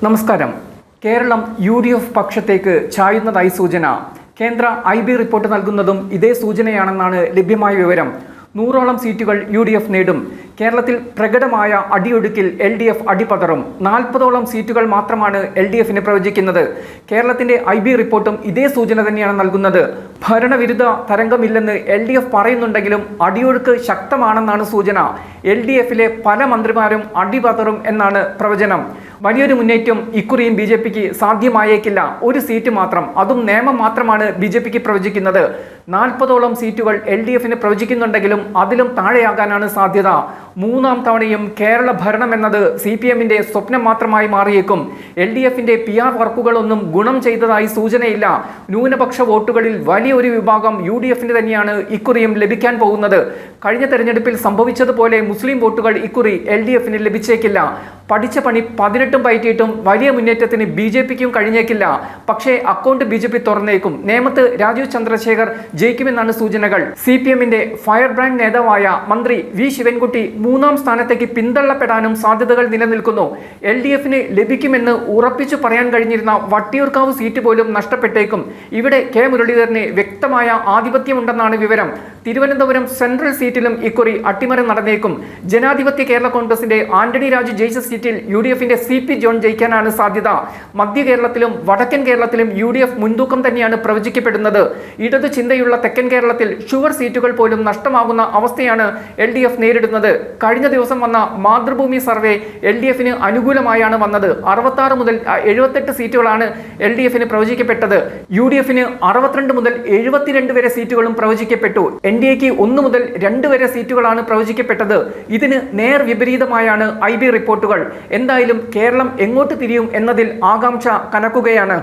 നമസ്കാരം. കേരളം UDF പക്ഷത്തേക്ക് ചായുന്നതായി സൂചന. കേന്ദ്ര IB റിപ്പോർട്ട് നൽകുന്നതും ഇതേ സൂചനയാണെന്നാണ് ലഭ്യമായ വിവരം. 100ഓളം സീറ്റുകൾ UDF നേടും. കേരളത്തിൽ പ്രകടമായ അടിയൊഴുക്കിൽ LDF അടിപതറും. 40ഓളം സീറ്റുകൾ മാത്രമാണ് LDFന് പ്രവചിക്കുന്നത്. കേരളത്തിന്റെ IB റിപ്പോർട്ടും ഇതേ സൂചന തന്നെയാണ് നൽകുന്നത്. ഭരണവിരുദ്ധ തരംഗമില്ലെന്ന് LDF പറയുന്നുണ്ടെങ്കിലും അടിയൊഴുക്ക് ശക്തമാണെന്നാണ് സൂചന. LDFിലെ പല മന്ത്രിമാരും അടിപതറും എന്നാണ് പ്രവചനം. വലിയൊരു മുന്നേറ്റം ഇക്കുറിയും BJPക്ക് സാധ്യമായേക്കില്ല. ഒരു സീറ്റ് മാത്രം, അതും നിയമം മാത്രമാണ് BJPക്ക് പ്രവചിക്കുന്നത്. 40ഓളം സീറ്റുകൾ LDFന് പ്രവചിക്കുന്നുണ്ടെങ്കിലും അതിലും താഴെയാകാനാണ് സാധ്യത. മൂന്നാം തവണയും കേരള ഭരണം എന്നത് CPMന്റെ സ്വപ്നം മാത്രമായി മാറിയേക്കും. LDFന്റെ PR വർക്കുകളൊന്നും ഗുണം ചെയ്തതായി സൂചനയില്ല. ന്യൂനപക്ഷ വോട്ടുകളിൽ വലിയൊരു വിഭാഗം UDFന് തന്നെയാണ് ഇക്കുറിയും ലഭിക്കാൻ പോകുന്നത്. കഴിഞ്ഞ തെരഞ്ഞെടുപ്പിൽ സംഭവിച്ചതുപോലെ മുസ്ലിം വോട്ടുകൾ ഇക്കുറി LDFന് ലഭിച്ചേക്കില്ല. പഠിച്ച പണി 18 പയറ്റിയിട്ടും വലിയ മുന്നേറ്റത്തിന് BJPക്കും കഴിഞ്ഞേക്കില്ല. പക്ഷേ അക്കൗണ്ട് BJP തുറന്നേക്കും. നേമത്ത് രാജീവ് ചന്ദ്രശേഖർ ജയിക്കുമെന്നാണ് സൂചനകൾ. CPMന്റെ ഫയർ ബ്രാൻഡ് നേതാവായ മന്ത്രി V ശിവൻകുട്ടി 3ാം സ്ഥാനത്തേക്ക് പിന്തള്ളപ്പെടാനും സാധ്യതകൾ നിലനിൽക്കുന്നു. LDFന് ലഭിക്കുമെന്ന് ഉറപ്പിച്ചു പറയാൻ കഴിഞ്ഞിരുന്ന വട്ടിയൂർക്കാവ് സീറ്റ് പോലും നഷ്ടപ്പെട്ടേക്കും. ഇവിടെ K മുരളീധരന് വ്യക്തമായ ആധിപത്യമുണ്ടെന്നാണ് വിവരം. തിരുവനന്തപുരം സെൻട്രൽ സീറ്റിലും ഇക്കുറി അട്ടിമറി നടന്നേക്കും. ജനാധിപത്യ കേരള കോൺഗ്രസിന്റെ ആന്റണി രാജു ജയിച്ച സീറ്റിൽ UDFന്റെ CP ജോൺ ജയിക്കാനാണ് സാധ്യത. മധ്യ കേരളത്തിലും വടക്കൻ കേരളത്തിലും UDF മുൻതൂക്കം തന്നെയാണ് പ്രവചിക്കപ്പെടുന്നത്. ഇടതു ചിന്തയുള്ള തെക്കൻ കേരളത്തിൽ ഷുവർ സീറ്റുകൾ പോലും നഷ്ടമാകുന്ന അവസ്ഥയാണ് LDF നേരിടുന്നത്. കഴിഞ്ഞ ദിവസം വന്ന മാതൃഭൂമി സർവേ LDFന് അനുകൂലമായാണ് വന്നത്. 66 മുതൽ 78 സീറ്റുകളാണ് LDFന് പ്രവചിക്കപ്പെട്ടത്. UDFന് 62 മുതൽ 72 വരെ സീറ്റുകളും പ്രവചിക്കപ്പെട്ടു. NDAക്ക് 1 മുതൽ 2 വരെ സീറ്റുകളാണ് പ്രവചിക്കപ്പെട്ടത്. ഇതിന് നേർ വിപരീതമായാണ് IB റിപ്പോർട്ടുകൾ. എന്തായാലും കേരളം എങ്ങോട്ട് തിരിയും എന്നതിൽ ആകാംക്ഷ കനക്കുകയാണ്.